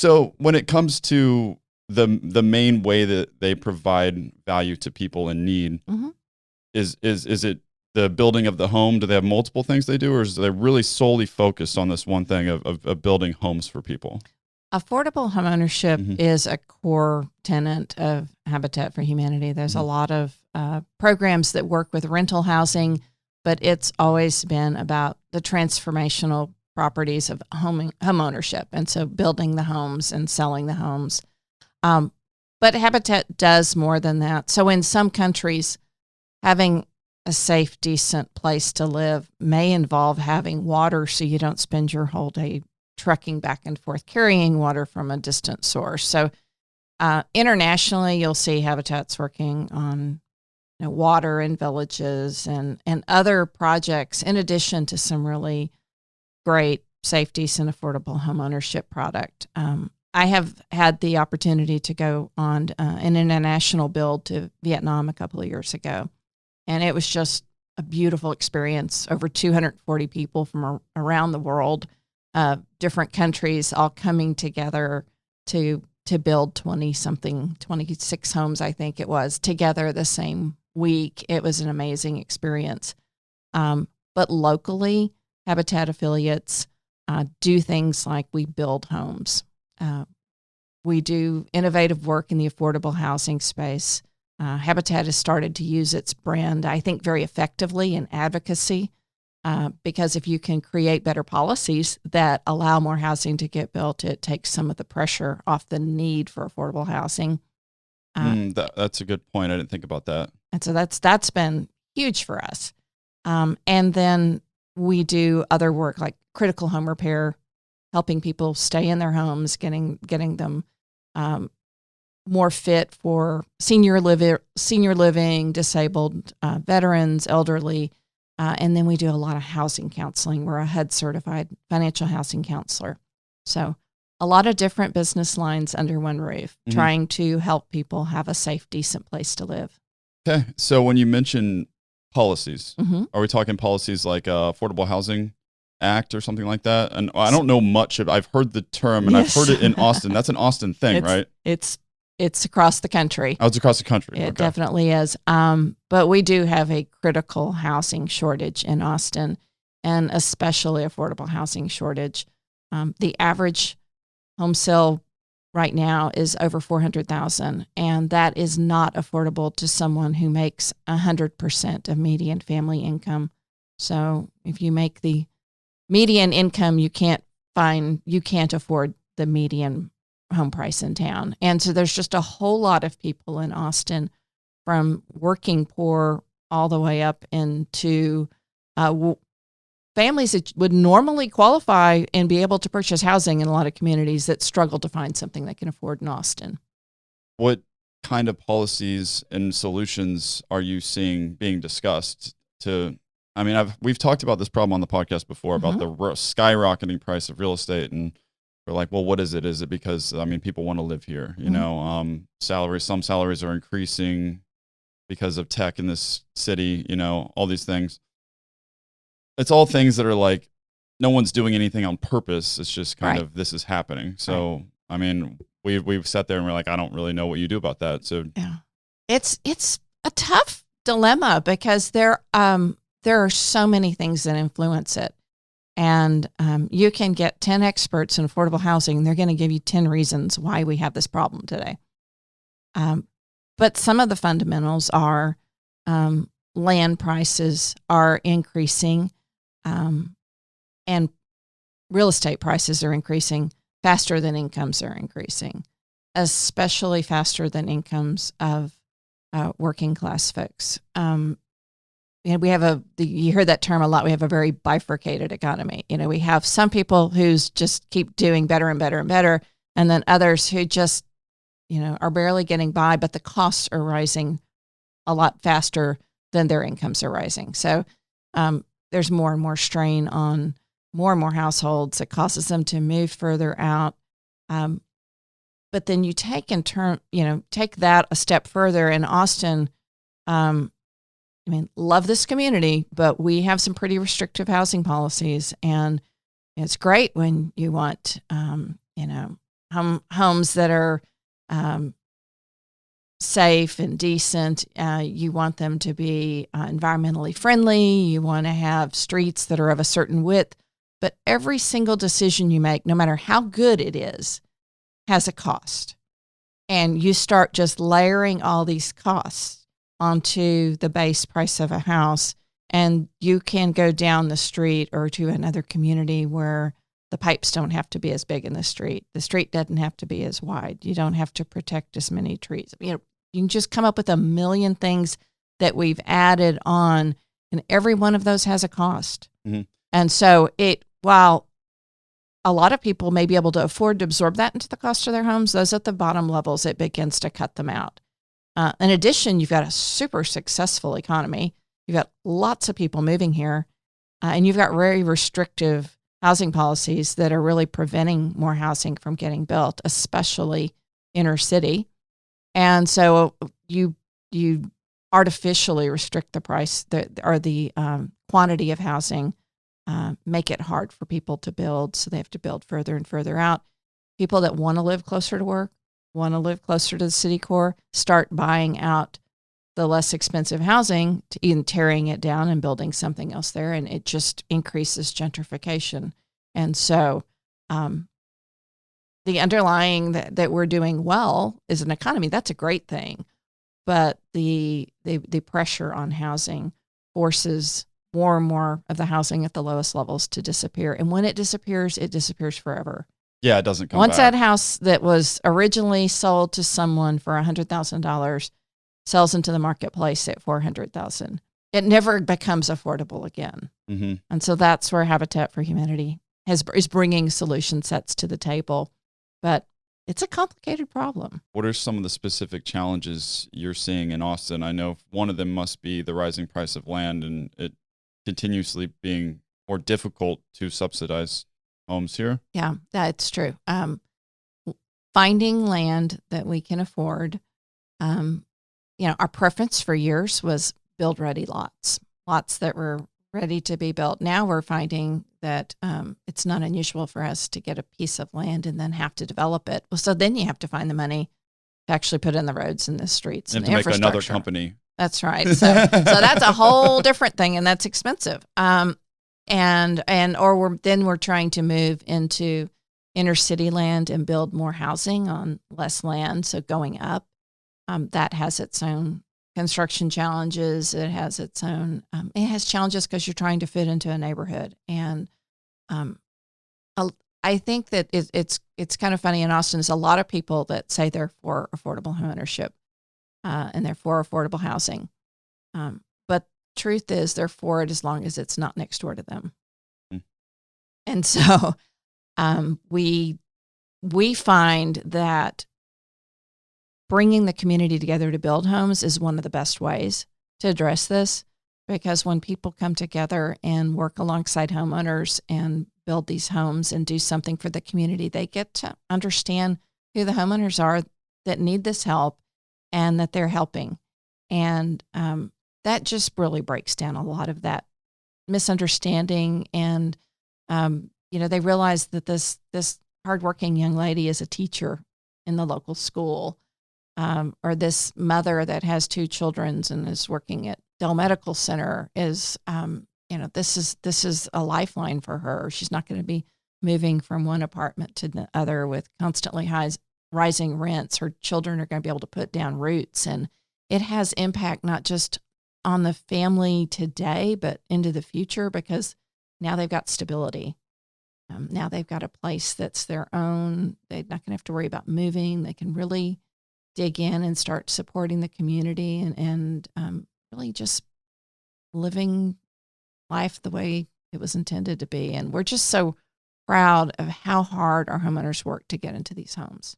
So when it comes to the main way that they provide value to people in need, is it the building of the home? Do they have multiple things they do, or is they really solely focused on this one thing of building homes for people? Affordable homeownership is a core tenet of Habitat for Humanity. There's a lot of programs that work with rental housing, but it's always been about the transformational properties of home ownership, and so building the homes and selling the homes. But Habitat does more than that. So in some countries, having a safe, decent place to live may involve having water so you don't spend your whole day trucking back and forth, carrying water from a distant source. So internationally, you'll see Habitat's working on water in villages and other projects, in addition to some really great, safe, decent, affordable homeownership product. I have had the opportunity to go on an international build to Vietnam a couple of years ago, and it was just a beautiful experience. Over 240 people from around the world, different countries, all coming together to build 26 homes, I think it was, together the same week. It was an amazing experience. But locally, Habitat affiliates do things like we build homes. We do innovative work in the affordable housing space. Habitat has started to use its brand, I think, very effectively in advocacy, because if you can create better policies that allow more housing to get built, it takes some of the pressure off the need for affordable housing. That's a good point. I didn't think about that. And so that's been huge for us. And then we do other work like critical home repair, helping people stay in their homes, getting them more fit for senior living, disabled, veterans, elderly. And then we do a lot of housing counseling. We're a HUD certified financial housing counselor. So a lot of different business lines under one roof, trying to help people have a safe, decent place to live. Okay. So when you mention policies, are we talking policies like Affordable Housing Act or something like that? And I don't know much of. I've heard the term, and I've heard it in Austin. That's an Austin thing, right? It's across the country. Oh, it's across the country. It definitely is. But we do have a critical housing shortage in Austin, and especially affordable housing shortage. The average home sale right now is over $400,000, and that is not affordable to someone who makes 100% of median family income. So if you make the median income, you can't afford the median home price in town. And so there's just a whole lot of people in Austin, from working poor all the way up into families that would normally qualify and be able to purchase housing in a lot of communities that struggle to find something they can afford in Austin. What kind of policies and solutions are you seeing being discussed we've talked about this problem on the podcast before about the skyrocketing price of real estate, and we're like, well, what is it? Is it because, people want to live here, some salaries are increasing because of tech in this city, all these things. It's all things that are like, no one's doing anything on purpose. It's just kind of, this is happening. So, we've sat there and we're like, I don't really know what you do about that. So yeah, it's a tough dilemma because there are so many things that influence it. And you can get 10 experts in affordable housing, and they're going to give you 10 reasons why we have this problem today. But some of the fundamentals are land prices are increasing, and real estate prices are increasing faster than incomes are increasing, especially faster than incomes of working class folks. We have you hear that term a lot. We have a very bifurcated economy. We have some people who just keep doing better and better and better, and then others who just, are barely getting by, but the costs are rising a lot faster than their incomes are rising. So there's more and more strain on more and more households. It causes them to move further out. But then you take that a step further in Austin. Love this community, but we have some pretty restrictive housing policies, and it's great when you want, homes that are safe and decent. You want them to be environmentally friendly. You want to have streets that are of a certain width. But every single decision you make, no matter how good it is, has a cost. And you start just layering all these costs onto the base price of a house. And you can go down the street or to another community where the pipes don't have to be as big in the street. The street doesn't have to be as wide. You don't have to protect as many trees. You can just come up with a million things that we've added on, and every one of those has a cost. Mm-hmm. And so while a lot of people may be able to afford to absorb that into the cost of their homes, those at the bottom levels, it begins to cut them out. In addition, you've got a super successful economy. You've got lots of people moving here, and you've got very restrictive housing policies that are really preventing more housing from getting built, especially inner city. And so you artificially restrict the price or the quantity of housing, make it hard for people to build, so they have to build further and further out. People that want to live closer to work, want to live closer to the city core, start buying out the less expensive housing, to even tearing it down and building something else there, and it just increases gentrification. And so the underlying that we're doing well is an economy. That's a great thing. But the pressure on housing forces more and more of the housing at the lowest levels to disappear. And when it disappears forever. Yeah, it doesn't come Once back. that house that was originally sold to someone for $100,000 sells into the marketplace at $400,000, it never becomes affordable again. Mm-hmm. And so that's where Habitat for Humanity is bringing solution sets to the table. But it's a complicated problem. What are some of the specific challenges you're seeing in Austin? I know one of them must be the rising price of land and it continuously being more difficult to subsidize homes here. Yeah, that's true. Finding land that we can afford. Our preference for years was build-ready lots that were ready to be built. Now we're finding that it's not unusual for us to get a piece of land and then have to develop it. Well, so then you have to find the money to actually put in the roads and the streets and the infrastructure. To make another company. That's right. So that's a whole different thing, and that's expensive. We're trying to move into inner city land and build more housing on less land. So going up, that has its own construction challenges. It has its own. It has challenges because you're trying to fit into a neighborhood, and I think that it's kind of funny in Austin. There's a lot of people that say they're for affordable homeownership. And they're for affordable housing. But truth is they're for it as long as it's not next door to them. Mm. And so we find that bringing the community together to build homes is one of the best ways to address this, because when people come together and work alongside homeowners and build these homes and do something for the community, they get to understand who the homeowners are that need this help and that they're helping. And that just really breaks down a lot of that misunderstanding. And, they realize that this hardworking young lady is a teacher in the local school, or this mother that has 2 children and is working at Dell Medical Center is, this is a lifeline for her. She's not going to be moving from one apartment to the other with constantly rising rents. Her children are going to be able to put down roots, and it has impact not just on the family today, but into the future, because now they've got stability. Now they've got a place that's their own. They're not going to have to worry about moving. They can really dig in and start supporting the community and really just living life the way it was intended to be. And we're just so proud of how hard our homeowners work to get into these homes.